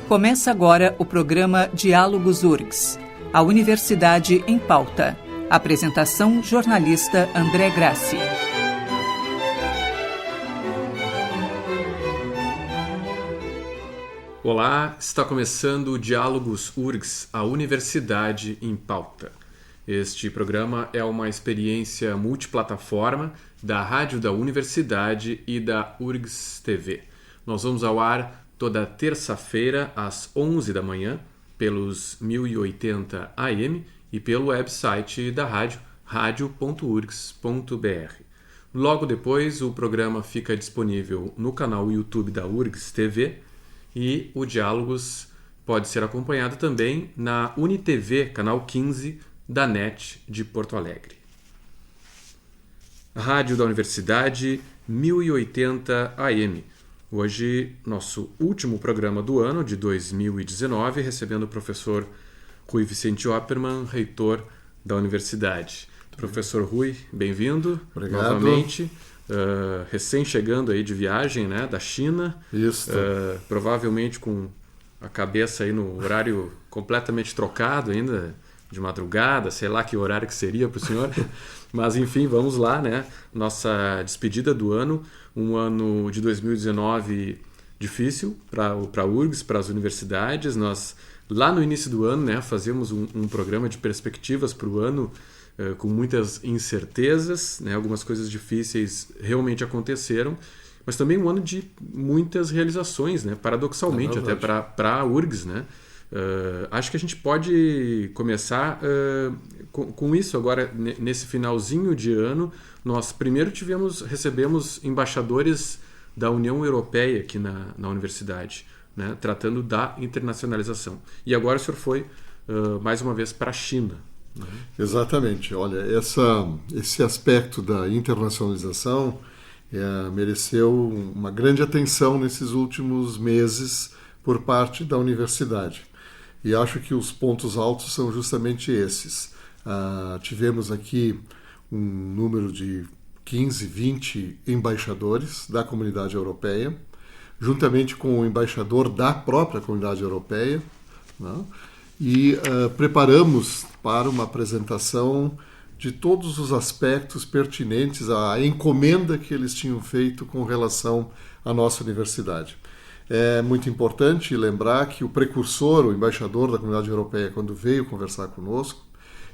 Começa agora o programa Diálogos URGS, a Universidade em Pauta. Apresentação, jornalista André Grassi. Olá, está começando o Diálogos URGS, a Universidade em Pauta. Este programa é uma experiência multiplataforma da Rádio da Universidade e da URGS TV. Nós vamos ao ar toda terça-feira às 11 da manhã pelos 1080 AM e pelo website da rádio, radio.urgs.br. Logo depois, o programa fica disponível no canal YouTube da URGS TV e o Diálogos pode ser acompanhado também na UniTV, canal 15 da NET de Porto Alegre. Rádio da Universidade, 1080 AM. Hoje, nosso último programa do ano, de 2019, recebendo o professor Rui Vicente Oppermann, reitor da Universidade. Professor Rui, bem-vindo. Obrigado. Novamente. Recém-chegando aí de viagem, né, da China. Isso. Provavelmente com a cabeça aí no horário completamente trocado ainda, de madrugada, sei lá que horário que seria para o senhor. Mas, enfim, vamos lá, né? Nossa despedida do ano, um ano de 2019 difícil para a URGS, para as universidades. Nós, lá no início do ano, né, fazemos um programa de perspectivas para o ano com muitas incertezas, né? Algumas coisas difíceis realmente aconteceram, mas também um ano de muitas realizações, né? Paradoxalmente, até para a URGS, né? Acho que a gente pode começar com isso agora, nesse finalzinho de ano. Nós primeiro recebemos embaixadores da União Europeia aqui na universidade, né, tratando da internacionalização. E agora o senhor foi mais uma vez para a China. Né? Exatamente. Olha, esse aspecto da internacionalização mereceu uma grande atenção nesses últimos meses por parte da universidade. E acho que os pontos altos são justamente esses. Tivemos aqui um número de 15, 20 embaixadores da Comunidade Europeia, juntamente com o embaixador da própria Comunidade Europeia, né? E preparamos para uma apresentação de todos os aspectos pertinentes à encomenda que eles tinham feito com relação à nossa universidade. É muito importante lembrar que o precursor, o embaixador da Comunidade Europeia, quando veio conversar conosco,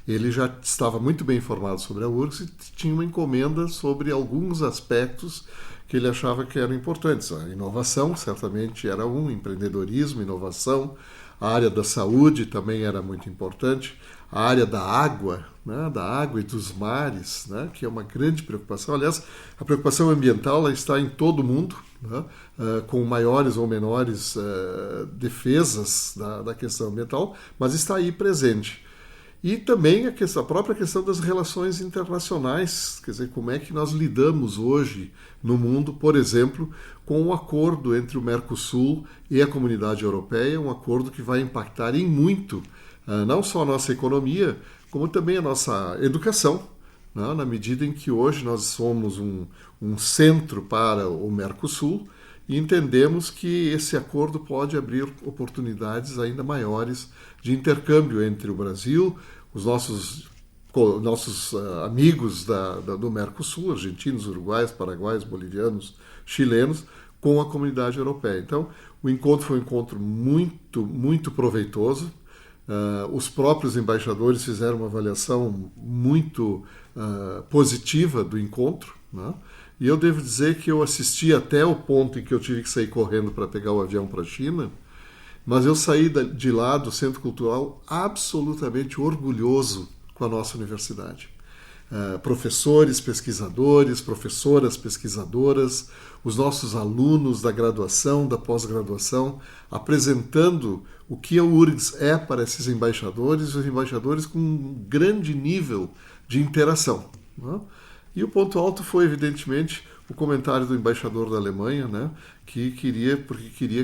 ele já estava muito bem informado sobre a URGS e tinha uma encomenda sobre alguns aspectos que ele achava que eram importantes. A inovação certamente era empreendedorismo, inovação. A área da saúde também era muito importante. A área da água, né, da água e dos mares, né, que é uma grande preocupação. Aliás, a preocupação ambiental ela está em todo o mundo, né, com maiores ou menores defesas da questão ambiental, mas está aí presente. E também a própria questão das relações internacionais, quer dizer, como é que nós lidamos hoje no mundo, por exemplo, com o acordo entre o Mercosul e a Comunidade Europeia, um acordo que vai impactar em muito não só a nossa economia, como também a nossa educação, né? Na medida em que hoje nós somos um centro para o Mercosul e entendemos que esse acordo pode abrir oportunidades ainda maiores de intercâmbio entre o Brasil, os nossos amigos do Mercosul, argentinos, uruguaios, paraguaios, bolivianos, chilenos, com a Comunidade Europeia. Então, o encontro foi um encontro muito, muito proveitoso. Os próprios embaixadores fizeram uma avaliação muito positiva do encontro, né? E eu devo dizer que eu assisti até o ponto em que eu tive que sair correndo para pegar o avião para a China, mas eu saí de lá do Centro Cultural absolutamente orgulhoso com a nossa universidade. Professores, pesquisadores, professoras, pesquisadoras, os nossos alunos da graduação, da pós-graduação, apresentando o que a URGS é para esses embaixadores, os embaixadores com um grande nível de interação, né? E o ponto alto foi, evidentemente, o comentário do embaixador da Alemanha, né, que queria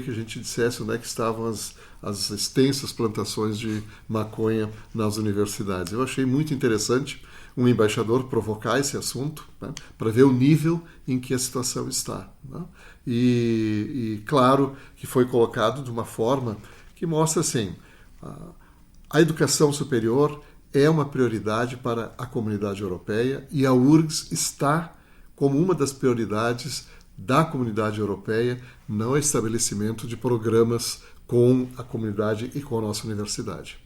que a gente dissesse onde é que estavam as extensas plantações de maconha nas universidades. Eu achei muito interessante um embaixador provocar esse assunto, né, para ver o nível em que a situação está. Né? E claro que foi colocado de uma forma que mostra assim, a educação superior é uma prioridade para a comunidade europeia e a URGS está como uma das prioridades da comunidade europeia no estabelecimento de programas com a comunidade e com a nossa universidade.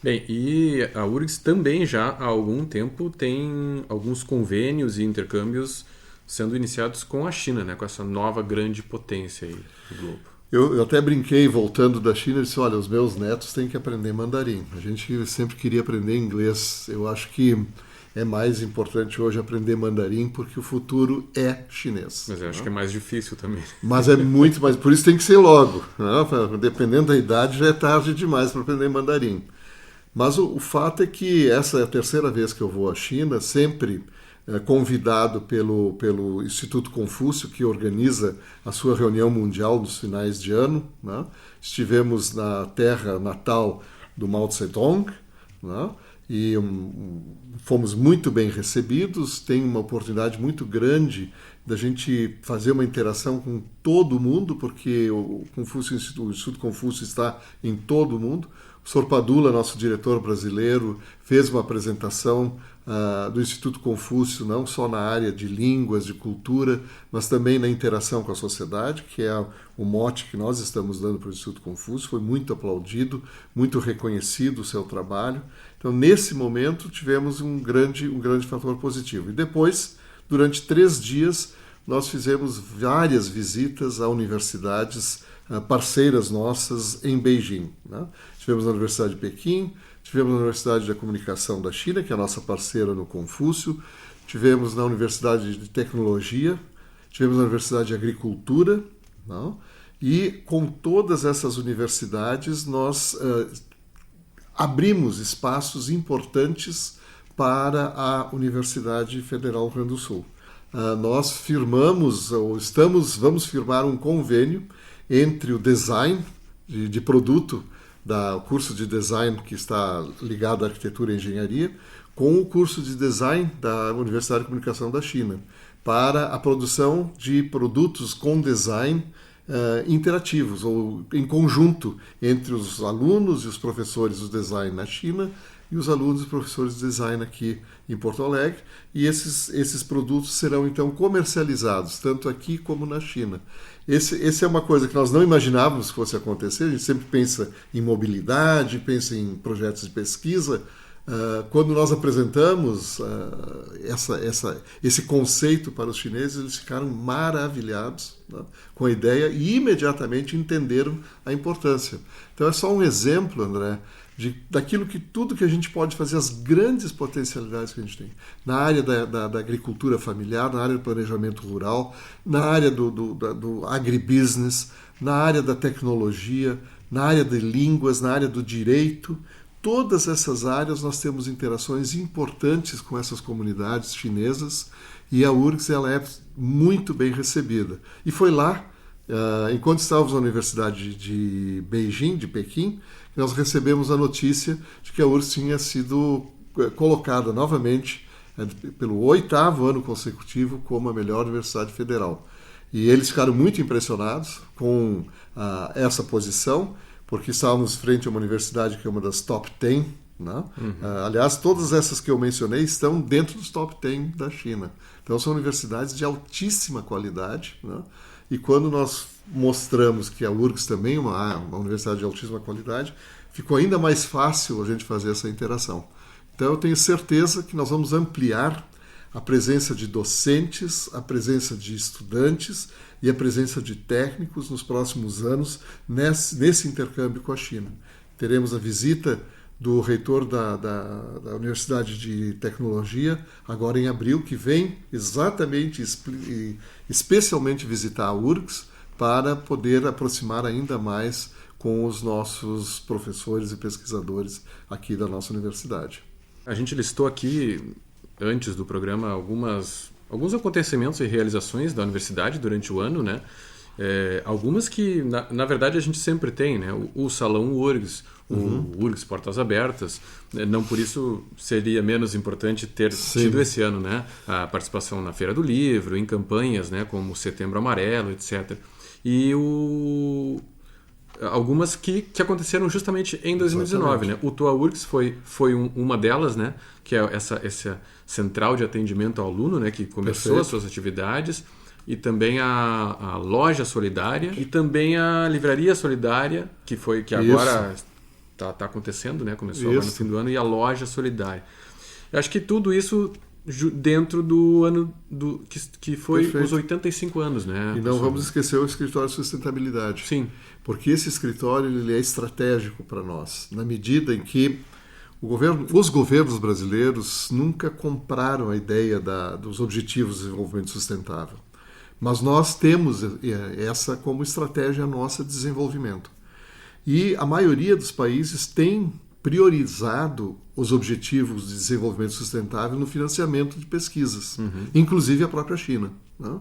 Bem, e a URGS também já há algum tempo tem alguns convênios e intercâmbios sendo iniciados com a China, né? Com essa nova grande potência aí do globo. Eu até brinquei, voltando da China, e disse, olha, os meus netos têm que aprender mandarim. A gente sempre queria aprender inglês. Eu acho que é mais importante hoje aprender mandarim porque o futuro é chinês. Mas eu acho que é mais difícil também. Mas é muito mais, por isso tem que ser logo. Né? Dependendo da idade, já é tarde demais para aprender mandarim. Mas o fato é que essa é a terceira vez que eu vou à China, sempre convidado pelo Instituto Confúcio, que organiza a sua reunião mundial nos finais de ano. Né? Estivemos na terra natal do Mao Tse-tung, né? E fomos muito bem recebidos. Tem uma oportunidade muito grande da gente fazer uma interação com todo mundo, porque o Instituto Confúcio está em todo o mundo. O Sr. Padula, nosso diretor brasileiro, fez uma apresentação do Instituto Confúcio, não só na área de línguas, de cultura, mas também na interação com a sociedade, que é o mote que nós estamos dando para o Instituto Confúcio. Foi muito aplaudido, muito reconhecido o seu trabalho. Então, nesse momento, tivemos um grande fator positivo. E depois, durante 3 dias, nós fizemos várias visitas a universidades parceiras nossas em Beijing. Né? Tivemos na Universidade de Pequim, tivemos na Universidade da Comunicação da China, que é a nossa parceira no Confúcio, tivemos na Universidade de Tecnologia, tivemos na Universidade de Agricultura, não? E com todas essas universidades nós abrimos espaços importantes para a Universidade Federal do Rio Grande do Sul. Nós vamos firmar um convênio entre o design de produto, o curso de design que está ligado à arquitetura e engenharia, com o curso de design da Universidade de Comunicação da China, para a produção de produtos com design interativos, ou em conjunto entre os alunos e os professores do design na China e os alunos e professores de design aqui em Porto Alegre, e esses produtos serão então comercializados, tanto aqui como na China. Esse é uma coisa que nós não imaginávamos que fosse acontecer. A gente sempre pensa em mobilidade, pensa em projetos de pesquisa. Quando nós apresentamos esse conceito para os chineses, eles ficaram maravilhados, né, com a ideia e imediatamente entenderam a importância. Então é só um exemplo, André, daquilo tudo que a gente pode fazer, as grandes potencialidades que a gente tem. Na área da agricultura familiar, na área do planejamento rural, na área do agribusiness, na área da tecnologia, na área de línguas, na área do direito. Todas essas áreas nós temos interações importantes com essas comunidades chinesas e a URGS ela é muito bem recebida. E foi lá, enquanto estávamos na Universidade de Beijing, de Pequim, que nós recebemos a notícia de que a URGS tinha sido colocada novamente, pelo 8º ano consecutivo, como a melhor universidade federal. E eles ficaram muito impressionados com essa posição, porque estávamos frente a uma universidade que é uma das top 10, né? Aliás, todas essas que eu mencionei estão dentro dos top 10 da China. Então, são universidades de altíssima qualidade, né? E quando nós mostramos que a URGS também é uma universidade de altíssima qualidade, ficou ainda mais fácil a gente fazer essa interação. Então, eu tenho certeza que nós vamos ampliar a presença de docentes, a presença de estudantes e a presença de técnicos nos próximos anos nesse intercâmbio com a China. Teremos a visita do reitor da Universidade de Tecnologia, agora em abril, que vem exatamente, especialmente visitar a URGS para poder aproximar ainda mais com os nossos professores e pesquisadores aqui da nossa universidade. A gente listou aqui, antes do programa, alguns acontecimentos e realizações da universidade durante o ano, né? Algumas que, na verdade, a gente sempre tem, né? O Salão URGS, o URGS Portas Abertas. Não por isso seria menos importante ter tido esse ano, né? A participação na Feira do Livro, em campanhas, né? Como o Setembro Amarelo, etc. E algumas que aconteceram justamente em 2019, né? O Tua URGS foi uma delas, né? Que é essa central de atendimento ao aluno, né? Que começou as suas atividades. E também a Loja Solidária e também a Livraria Solidária, que agora está acontecendo, né? Começou agora no fim do ano, e a Loja Solidária. Eu acho que tudo isso dentro do ano que foi os 85 anos, né? E não vamos esquecer o Escritório de Sustentabilidade. Sim. Porque esse escritório ele é estratégico para nós, na medida em que os governos brasileiros nunca compraram a ideia dos Objetivos de Desenvolvimento Sustentável. Mas nós temos essa como estratégia nossa de desenvolvimento. E a maioria dos países tem priorizado os objetivos de desenvolvimento sustentável no financiamento de pesquisas, inclusive a própria China, né?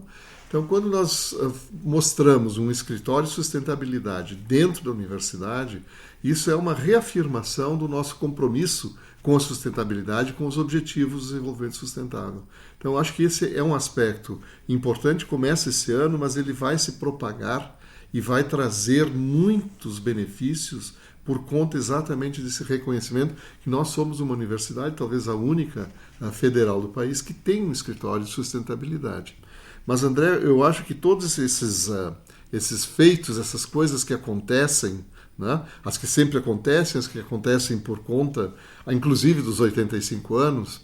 Então, quando nós mostramos um escritório de sustentabilidade dentro da universidade, isso é uma reafirmação do nosso compromisso com a sustentabilidade, com os objetivos de desenvolvimento sustentável. Então, acho que esse é um aspecto importante, começa esse ano, mas ele vai se propagar e vai trazer muitos benefícios por conta exatamente desse reconhecimento que nós somos uma universidade, talvez a única federal do país, que tem um escritório de sustentabilidade. Mas, André, eu acho que todos esses feitos, essas coisas que acontecem, né? As que sempre acontecem, as que acontecem por conta, inclusive dos 85 anos,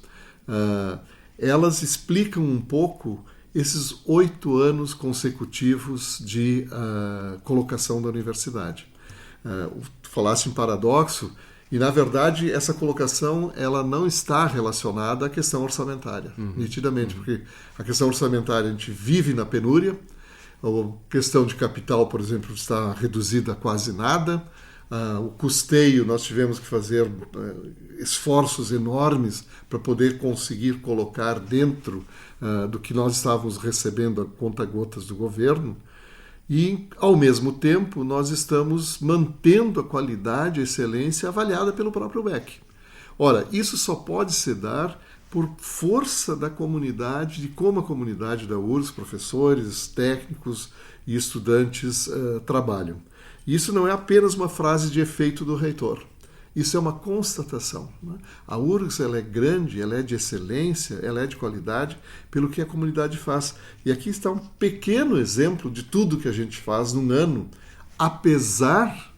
elas explicam um pouco esses 8 anos consecutivos de colocação da universidade. Tu falaste em paradoxo, e na verdade essa colocação ela não está relacionada à questão orçamentária, nitidamente, porque a questão orçamentária a gente vive na penúria. A questão de capital, por exemplo, está reduzida a quase nada. O custeio, nós tivemos que fazer esforços enormes para poder conseguir colocar dentro do que nós estávamos recebendo a conta-gotas do governo. E, ao mesmo tempo, nós estamos mantendo a qualidade, a excelência avaliada pelo próprio MEC. Ora, isso só pode se dar por força da comunidade, de como a comunidade da URGS, professores, técnicos e estudantes trabalham. E isso não é apenas uma frase de efeito do reitor. Isso é uma constatação, né? A URGS ela é grande, ela é de excelência, ela é de qualidade pelo que a comunidade faz. E aqui está um pequeno exemplo de tudo que a gente faz num ano, apesar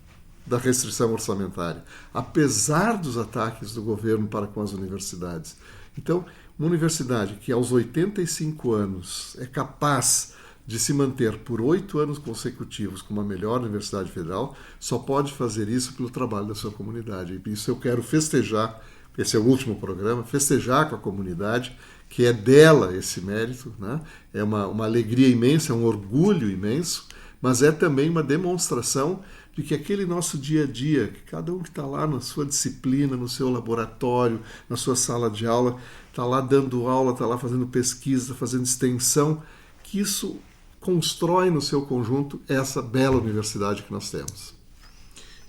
da restrição orçamentária, apesar dos ataques do governo para com as universidades. Então, uma universidade que aos 85 anos é capaz de se manter por 8 anos consecutivos como a melhor universidade federal, só pode fazer isso pelo trabalho da sua comunidade. E isso eu quero festejar, esse é o último programa, festejar com a comunidade, que é dela esse mérito, né? É uma alegria imensa, é um orgulho imenso, mas é também uma demonstração de que aquele nosso dia a dia, que cada um que está lá na sua disciplina, no seu laboratório, na sua sala de aula, está lá dando aula, está lá fazendo pesquisa, fazendo extensão, que isso constrói no seu conjunto essa bela universidade que nós temos.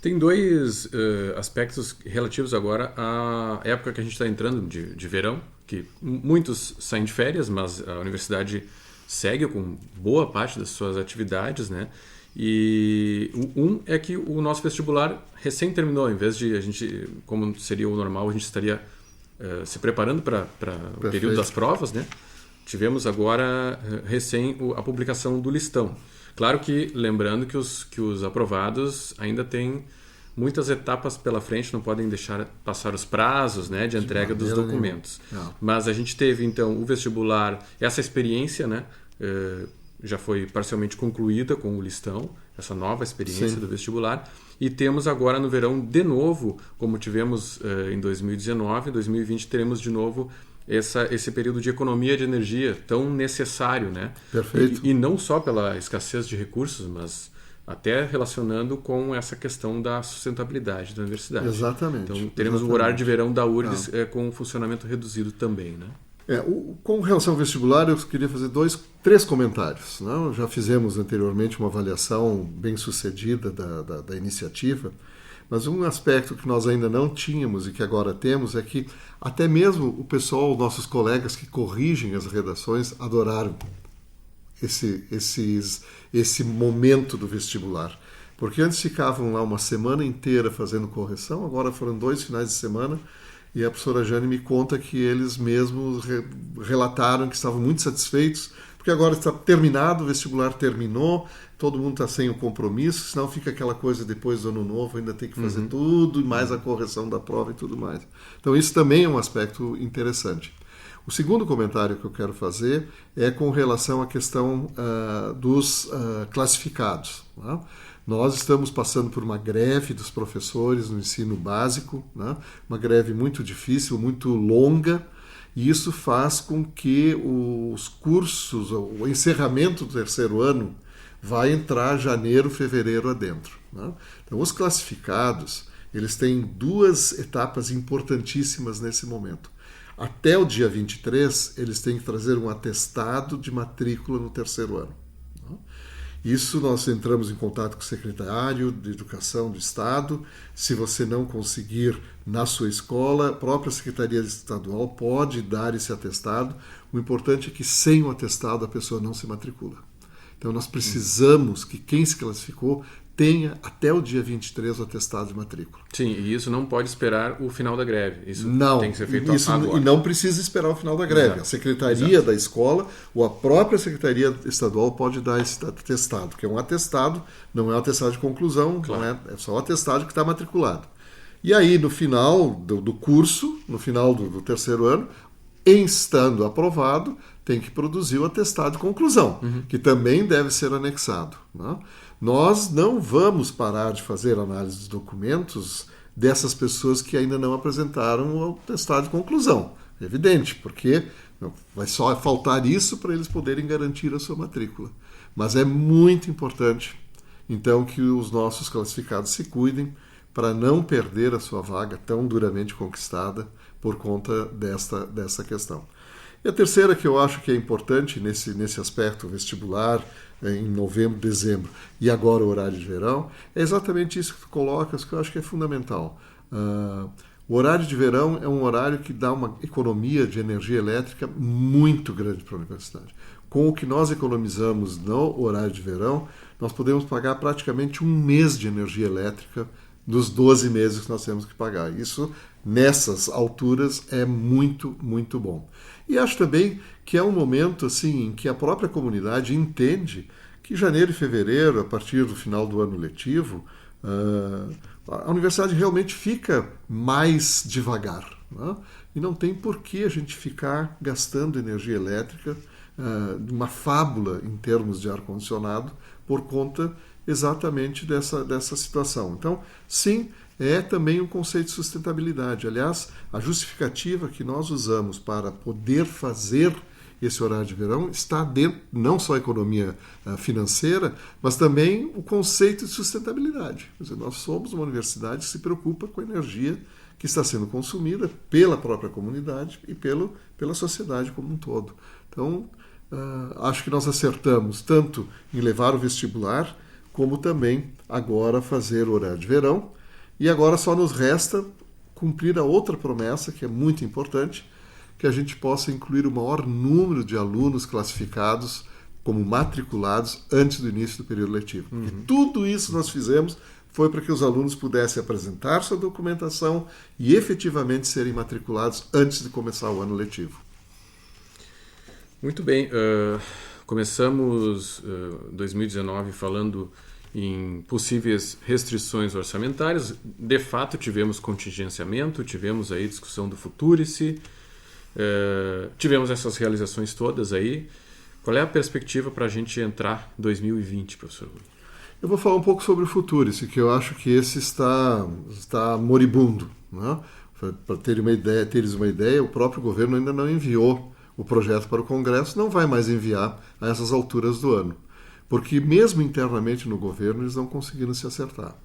Tem dois aspectos relativos agora à época que a gente está entrando de verão, que muitos saem de férias, mas a universidade segue com boa parte das suas atividades, né? E um é que o nosso vestibular recém terminou, em vez de a gente, como seria o normal, a gente estaria se preparando para o período das provas, né? Tivemos agora recém a publicação do listão. Claro que, lembrando que os aprovados ainda têm muitas etapas pela frente, não podem deixar passar os prazos, né, de entrega dos documentos. Mas a gente teve, então, o vestibular, essa experiência, né, já foi parcialmente concluída com o listão, essa nova experiência do vestibular. E temos agora no verão, de novo, como tivemos em 2019, em 2020 teremos de novo esse período de economia de energia tão necessário, né? Perfeito. E não só pela escassez de recursos, mas até relacionando com essa questão da sustentabilidade da universidade. Exatamente. Então teremos o horário de verão da URGS com um funcionamento reduzido também, né? Com relação ao vestibular, eu queria fazer 3 comentários. Não? Já fizemos anteriormente uma avaliação bem sucedida da iniciativa, mas um aspecto que nós ainda não tínhamos e que agora temos é que até mesmo o pessoal, nossos colegas que corrigem as redações, adoraram esse momento do vestibular. Porque antes ficavam lá uma semana inteira fazendo correção, agora foram 2 finais de semana, e a professora Jane me conta que eles mesmos relataram que estavam muito satisfeitos, porque agora está terminado, o vestibular terminou, todo mundo está sem o compromisso, senão fica aquela coisa depois do ano novo, ainda tem que fazer tudo, e mais a correção da prova e tudo mais. Então isso também é um aspecto interessante. O segundo comentário que eu quero fazer é com relação à questão dos classificados. Né? Nós estamos passando por uma greve dos professores no ensino básico, né? Uma greve muito difícil, muito longa, e isso faz com que os cursos, o encerramento do 3º ano, vai entrar janeiro, fevereiro adentro. Né? Então, os classificados, eles têm 2 etapas importantíssimas nesse momento. Até o dia 23, eles têm que trazer um atestado de matrícula no 3º ano. Isso nós entramos em contato com o secretário de Educação do Estado. Se você não conseguir na sua escola, a própria Secretaria Estadual pode dar esse atestado. O importante é que sem o atestado a pessoa não se matricula. Então nós precisamos que quem se classificou tenha até o dia 23 o atestado de matrícula. Sim, e isso não pode esperar o final da greve. Isso não, tem que ser feito agora. E não precisa esperar o final da greve. Exato. A secretaria da escola ou a própria secretaria estadual pode dar esse atestado, que é um atestado, não é um atestado de conclusão, claro. É só o atestado que está matriculado. E aí, no final do curso, no final do 3º ano, estando aprovado, tem que produzir o atestado de conclusão, que também deve ser anexado. Né? Nós não vamos parar de fazer análise dos documentos dessas pessoas que ainda não apresentaram o atestado de conclusão. É evidente, porque vai só faltar isso para eles poderem garantir a sua matrícula. Mas é muito importante, então, que os nossos classificados se cuidem para não perder a sua vaga tão duramente conquistada por conta dessa questão. E a terceira que eu acho que é importante nesse aspecto vestibular, em novembro, dezembro, e agora o horário de verão, é exatamente isso que tu colocas, que eu acho que é fundamental. O horário de verão é um horário que dá uma economia de energia elétrica muito grande para a universidade. Com o que nós economizamos no horário de verão, nós podemos pagar praticamente 1 mês de energia elétrica dos 12 meses que nós temos que pagar. Isso, nessas alturas, é muito, muito bom. E acho também que é um momento assim, em que a própria comunidade entende que janeiro e fevereiro, a partir do final do ano letivo, a universidade realmente fica mais devagar. Né? E não tem por que a gente ficar gastando energia elétrica de uma fábula em termos de ar-condicionado por conta exatamente dessa situação. Então, sim, é também um conceito de sustentabilidade. Aliás, a justificativa que nós usamos para poder fazer esse horário de verão está dentro não só a economia financeira, mas também o conceito de sustentabilidade. Quer dizer, nós somos uma universidade que se preocupa com a energia que está sendo consumida pela própria comunidade e pela sociedade como um todo. Então, acho que nós acertamos tanto em levar o vestibular, como também agora fazer o horário de verão. E agora só nos resta cumprir a outra promessa, que é muito importante, que a gente possa incluir o maior número de alunos classificados como matriculados antes do início do período letivo. E tudo isso nós fizemos foi para que os alunos pudessem apresentar sua documentação e efetivamente serem matriculados antes de começar o ano letivo. Muito bem. Começamos 2019 falando em possíveis restrições orçamentárias. De fato, tivemos contingenciamento, tivemos aí discussão do Futurice, tivemos essas realizações todas aí. Qual é a perspectiva para a gente entrar em 2020, professor Rui? Eu vou falar um pouco sobre o Futurice, que eu acho que esse está moribundo. Né? Para teres uma ideia, o próprio governo ainda não enviou o projeto para o Congresso, não vai mais enviar a essas alturas do ano. Porque mesmo internamente no governo eles não conseguiram se acertar.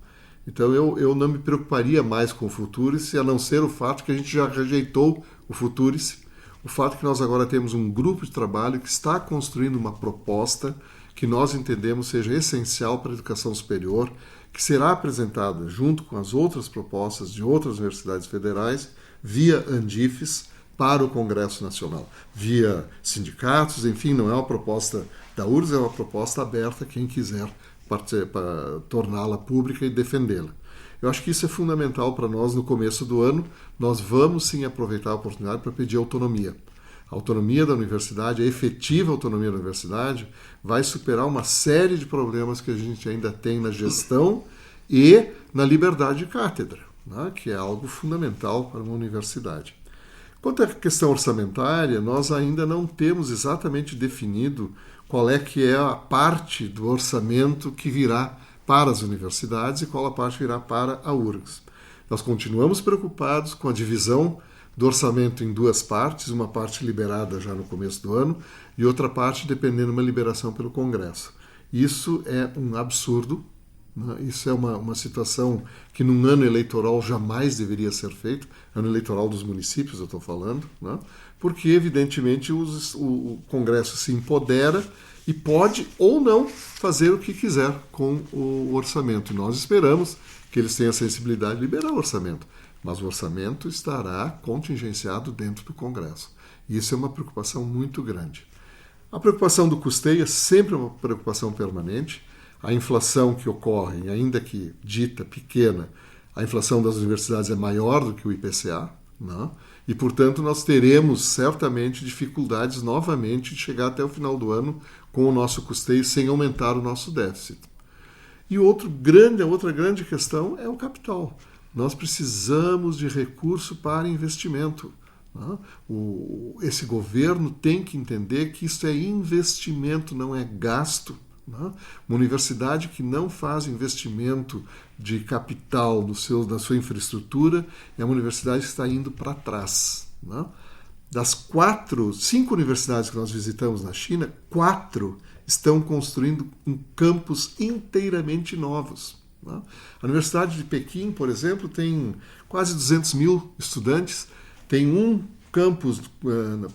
Então eu não me preocuparia mais com o Futurice, a não ser o fato que a gente já rejeitou o Futurice. o fato que nós agora temos um grupo de trabalho que está construindo uma proposta que nós entendemos seja essencial para a educação superior, que será apresentada junto com as outras propostas de outras universidades federais, via Andifes, para o Congresso Nacional, via sindicatos, enfim, não é uma proposta da URGS, é uma proposta aberta a quem quiser torná-la pública e defendê-la. Eu acho que isso é fundamental para nós no começo do ano. Nós vamos sim aproveitar a oportunidade para pedir autonomia. A autonomia da universidade, a efetiva autonomia da universidade, vai superar uma série de problemas que a gente ainda tem na gestão e na liberdade de cátedra, né, que é algo fundamental para uma universidade. Quanto à questão orçamentária, nós ainda não temos exatamente definido qual é que é a parte do orçamento que virá para as universidades e qual a parte virá para a URGS. Nós continuamos preocupados com a divisão do orçamento em duas partes, uma parte liberada já no começo do ano e outra parte dependendo de uma liberação pelo Congresso. Isso é um absurdo, né? Isso é uma situação que num ano eleitoral jamais deveria ser feito, ano eleitoral dos municípios eu estou falando, né? Porque evidentemente o Congresso se empodera e pode ou não fazer o que quiser com o orçamento. E nós esperamos que eles tenham a sensibilidade de liberar o orçamento. Mas o orçamento estará contingenciado dentro do Congresso. E isso é uma preocupação muito grande. A preocupação do custeio é sempre uma preocupação permanente. A inflação que ocorre, ainda que dita pequena, a inflação das universidades é maior do que o IPCA, né? E, portanto, nós teremos certamente dificuldades novamente de chegar até o final do ano com o nosso custeio sem aumentar o nosso déficit. E a outra grande questão é o capital. Nós precisamos de recurso para investimento. Né? Esse governo tem que entender que isso é investimento, não é gasto. Né? Uma universidade que não faz investimento de capital na sua infraestrutura é uma universidade que está indo para trás. Né? Das 5 universidades que nós visitamos na China, 4 estão construindo um campus inteiramente novos. Né? A Universidade de Pequim, por exemplo, tem quase 200 mil estudantes, tem um campus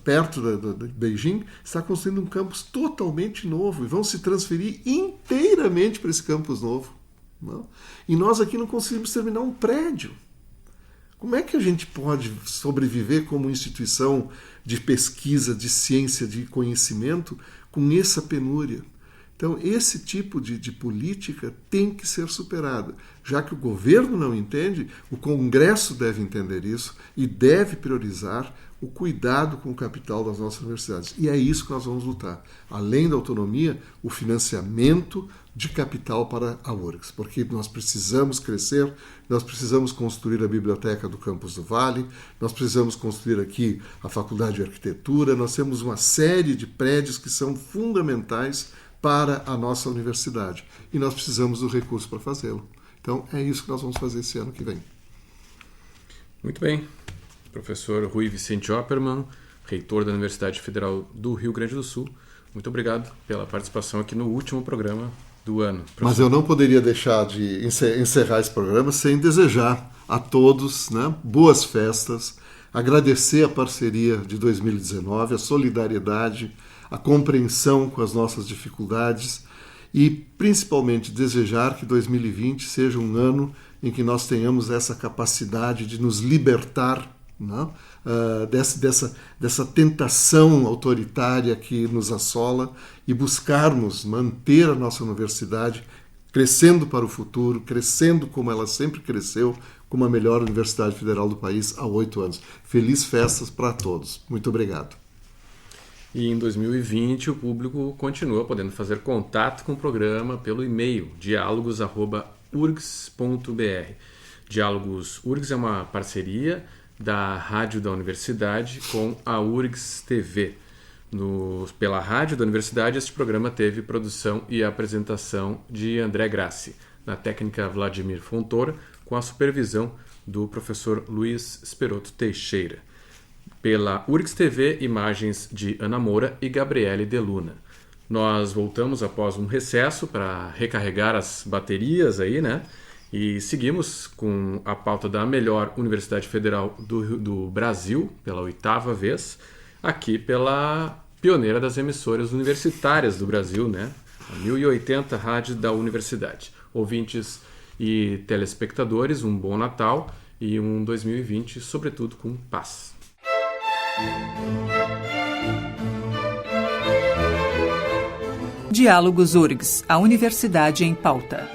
perto de Beijing, está construindo um campus totalmente novo e vão se transferir inteiramente para esse campus novo. Não? E nós aqui não conseguimos terminar um prédio. Como é que a gente pode sobreviver como instituição de pesquisa, de ciência, de conhecimento com essa penúria? Então, esse tipo de política tem que ser superada. Já que o governo não entende, o Congresso deve entender isso e deve priorizar o cuidado com o capital das nossas universidades. E é isso que nós vamos lutar. Além da autonomia, o financiamento de capital para a URGS, porque nós precisamos crescer, nós precisamos construir a biblioteca do Campus do Vale, nós precisamos construir aqui a Faculdade de Arquitetura, nós temos uma série de prédios que são fundamentais para a nossa universidade e nós precisamos do recurso para fazê-lo. Então é isso que nós vamos fazer esse ano que vem. Muito bem. Professor Rui Vicente Oppermann, reitor da Universidade Federal do Rio Grande do Sul, muito obrigado pela participação aqui no último programa do ano. Professor. Mas eu não poderia deixar de encerrar esse programa sem desejar a todos, né, boas festas, agradecer a parceria de 2019, a solidariedade, a compreensão com as nossas dificuldades e, principalmente, desejar que 2020 seja um ano em que nós tenhamos essa capacidade de nos libertar, né, dessa tentação autoritária que nos assola e buscarmos manter a nossa universidade crescendo para o futuro, crescendo como ela sempre cresceu, como a melhor universidade federal do país há 8 anos. Feliz festas para todos. Muito obrigado. E em 2020 o público continua podendo fazer contato com o programa pelo e-mail dialogos@urgs.br. Diálogos URGS é uma parceria da Rádio da Universidade com a URGS TV. Pela Rádio da Universidade, este programa teve produção e apresentação de André Grassi, na técnica Vladimir Fontoura, com a supervisão do professor Luiz Esperoto Teixeira. Pela URGS TV, imagens de Ana Moura e Gabriele Deluna. Nós voltamos após um recesso para recarregar as baterias aí, né? E seguimos com a pauta da melhor Universidade Federal do Brasil, pela 8ª vez, aqui pela pioneira das emissoras universitárias do Brasil, né? A 1080 Rádio da Universidade. Ouvintes e telespectadores, um bom Natal e um 2020, sobretudo, com paz. Diálogos URGS, a Universidade em Pauta.